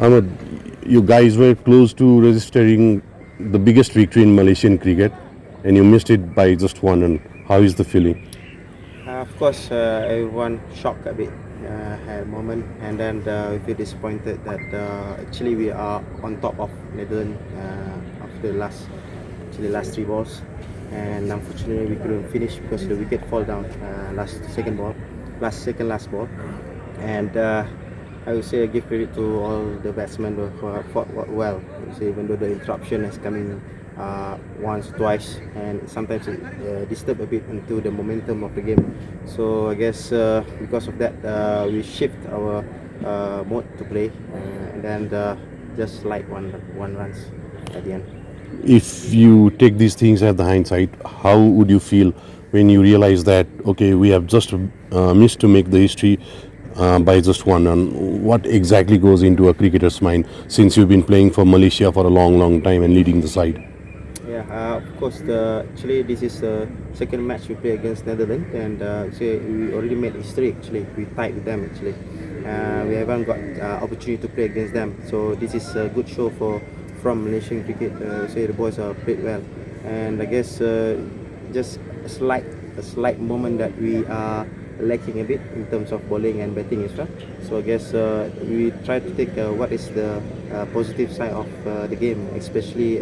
Ahmed, you guys were close to registering the biggest victory in Malaysian cricket, and you missed it by just one run. How is the feeling? Of course, everyone shocked a bit at a moment, and then we feel disappointed that actually we are on top of Netherlands after the last three balls, and unfortunately we couldn't finish because the wicket fall down last ball, and I would say I give credit to all the batsmen who fought well. I would say even though the interruption has come in once, twice, and sometimes it disturb a bit into the momentum of the game. So I guess because of that, we shift our mode to play, and then just like one runs at the end. If you take these things at the hindsight, how would you feel when you realize that okay, we have just missed to make the history by just one run? What exactly goes into a cricketer's mind since you've been playing for Malaysia for a long, long time and leading the side? Yeah, of course. Actually, this is the second match we play against Netherlands, and we already made history. Actually, we tied with them. Actually, we haven't got opportunity to play against them, so this is a good show from Malaysian cricket. The boys are played well, and I guess just a slight moment that we are lacking a bit in terms of bowling and batting as well. So I guess we try to take what is the positive side of the game, especially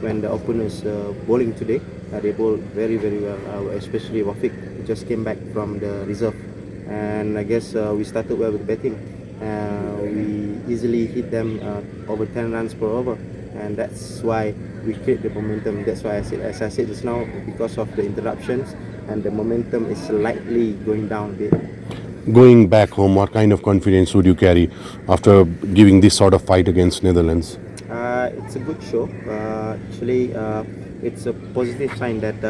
when the opponents bowling today. They bowl very very well, especially Wafiq, who just came back from the reserve, and I guess we started well with batting. We easily hit them over 10 runs per over, and that's why we create the momentum. That's why as I said just now, because of the interruptions, and the momentum is slightly going down a bit. Going back home, what kind of confidence would you carry after giving this sort of fight against Netherlands? It's a good show. It's a positive sign that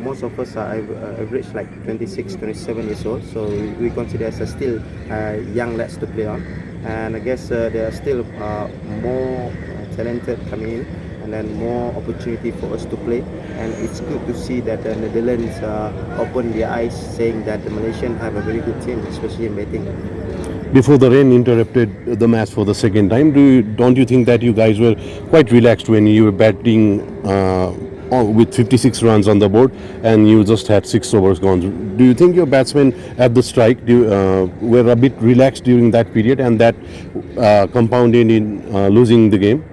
most of us are average like 26, 27 years old. So we consider as a still young lads to play on. And I guess there are still more talented coming in, and then more opportunity for us to play. And it's good to see that the Netherlands open their eyes, saying that the Malaysians have a very good team, especially in batting. Before the rain interrupted the match for the second time, don't you think that you guys were quite relaxed when you were batting with 56 runs on the board and you just had 6 overs gone? Do you think your batsmen at the strike were a bit relaxed during that period, and that compounded in losing the game?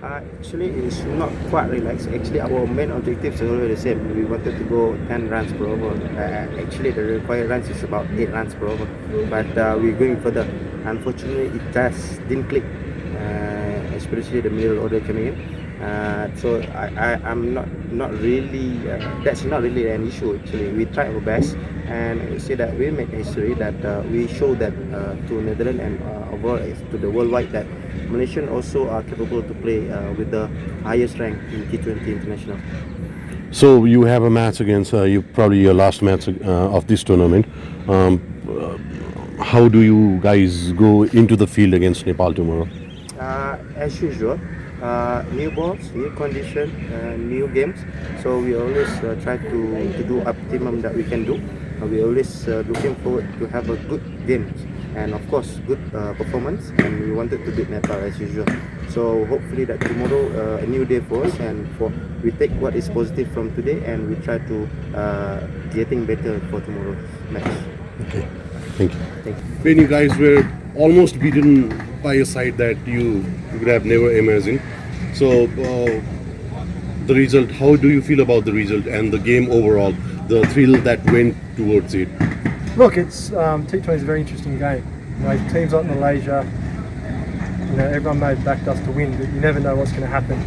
Actually, it's not quite relaxed. Actually, our main objectives are always the same. We wanted to go 10 runs per over. Actually, the required runs is about 8 runs per over. But we're going further. Unfortunately, it just didn't click, especially the middle order coming in. I'm not really. That's not really an issue. Actually, we tried our best, and I say that we made history. That we show that to Netherlands and overall to the worldwide that Malaysian also are capable to play with the highest rank in T20 international. So you have a match against you, probably your last match of this tournament. Um, how do you guys go into the field against Nepal tomorrow? As usual, new balls, new condition, new games. So we always try to do optimum that we can do. We always looking forward to have a good game, and of course good performance. And we wanted to beat Nepal as usual. So hopefully that tomorrow a new day for us, and we take what is positive from today, and we try to getting better for tomorrow's match. Okay, thank you. Thank you. When you guys were almost beaten by a side that you would have never imagined, so the result, how do you feel about the result and the game overall, the thrill that went towards it? Look, it's T20 is a very interesting game. Teams like Malaysia, everyone may have backed us to win, but you never know what's going to happen.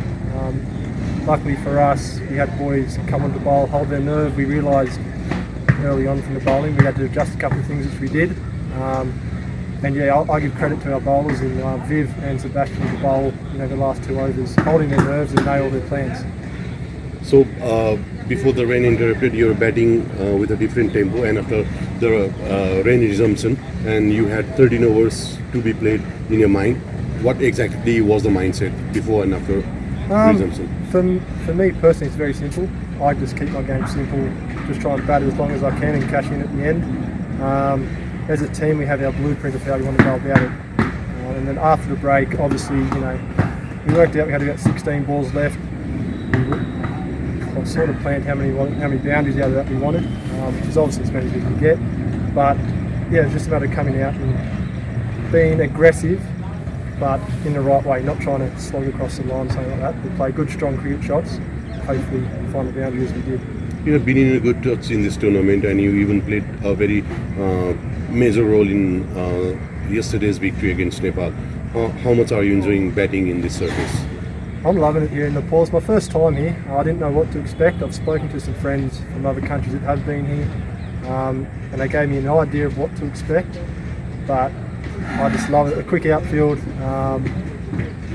Luckily for us, we had boys come on to bowl, hold their nerve. We realised early on from the bowling we had to adjust a couple of things, which we did. I give credit to our bowlers in Viv and Sebastian to bowl the last 2 overs, holding their nerves and nail their plans. So before the rain interrupted, you were batting with a different tempo, and after the rain resumption, and you had 13 overs to be played in your mind. What exactly was the mindset before and after resumption? For me personally, it's very simple. I just keep my game simple, just try and bat as long as I can and cash in at the end. As a team, we have our blueprint of how we want to go about it. And then after the break, obviously, we worked out we had about 16 balls left. We sort of planned how many boundaries out of that we wanted, which is obviously as many as we could get. But yeah, it's just a matter of coming out and being aggressive, but in the right way, not trying to slog across the line, something like that. We play good, strong cricket shots. Hopefully, find the boundary as we did. You have been in a good touch in this tournament, and you even played a very major role in yesterday's victory against Nepal. How much are you enjoying batting in this surface? I'm loving it here in Nepal. It's my first time here. I didn't know what to expect. I've spoken to some friends from other countries that have been here, and they gave me an idea of what to expect. But I just love it. A quick outfield. And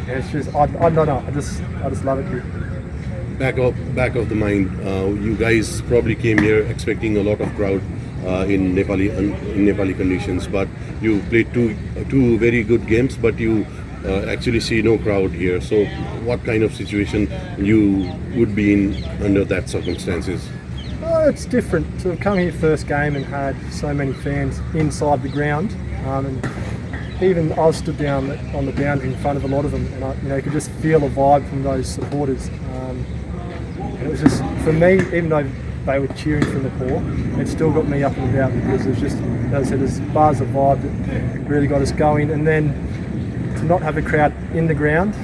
it's just I don't know. I just love it here. Back of the mind, you guys probably came here expecting a lot of crowd in Nepali conditions, but you played two very good games, but you actually see no crowd here. So, what kind of situation you would be in under that circumstances? Oh, it's different to have come here first game and had so many fans inside the ground, and even I stood down on the boundary in front of a lot of them, and I could just feel a vibe from those supporters. It was just, for me, even though they were cheering from Nepal, it still got me up and about, because there's just, as I said, there's bars of vibe that really got us going. And then to not have a crowd in the ground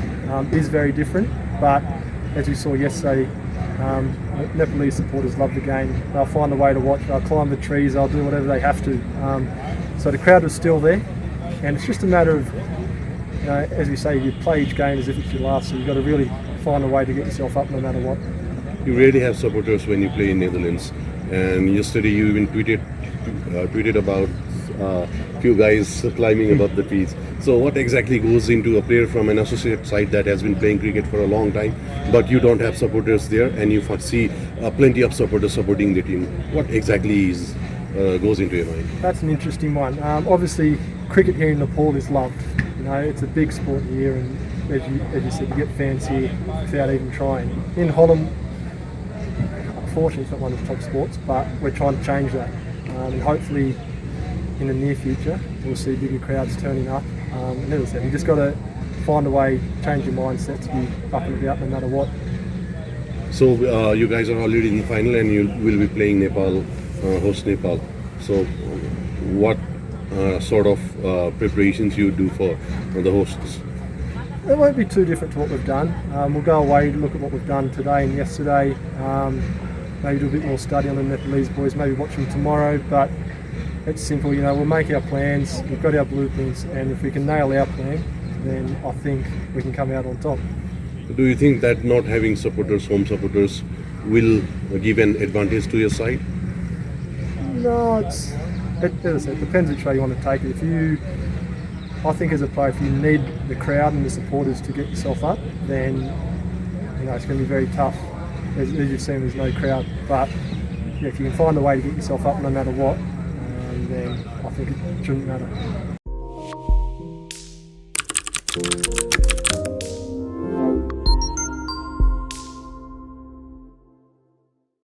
is very different. But as we saw yesterday, Nepalese supporters love the game. They'll find a way to watch. They'll climb the trees. They'll do whatever they have to. So the crowd was still there, and it's just a matter of, as we say, you play each game as if it's your last. So you've got to really find a way to get yourself up no matter what. You rarely have supporters when you play in Netherlands, and yesterday you even tweeted about few guys climbing above the trees. So what exactly goes into a player from an associate side that has been playing cricket for a long time, but you don't have supporters there, and you see plenty of supporters supporting the team? What exactly goes into your mind? That's an interesting one. Obviously, cricket here in Nepal is loved. It's a big sport here, and as you said, you get fans here without even trying. In Holland, unfortunately, it's not one of the top sports, but we're trying to change that, and hopefully in the near future we'll see bigger crowds turning up. And as I said, you just got to find a way, change your mindset to be up and about no matter what. So you guys are already in the final, and you will be playing Nepal, host Nepal. So what sort of preparations you do for the hosts? It won't be too different to what we've done. We'll go away, look at what we've done today and yesterday, maybe do a bit more study on the Nepalese boys, maybe watch them tomorrow. But it's simple, we'll make our plans, we've got our blueprints, and if we can nail our plan, then I think we can come out on top. Do you think that not having supporters, home supporters, will give an advantage to your side? No, as I said, it depends which way you want to take it. I think as a player, if you need the crowd and the supporters to get yourself up, then it's going to be very tough. As you've seen, there's no crowd. But yeah, if you can find a way to get yourself up no matter what, then I think it shouldn't matter.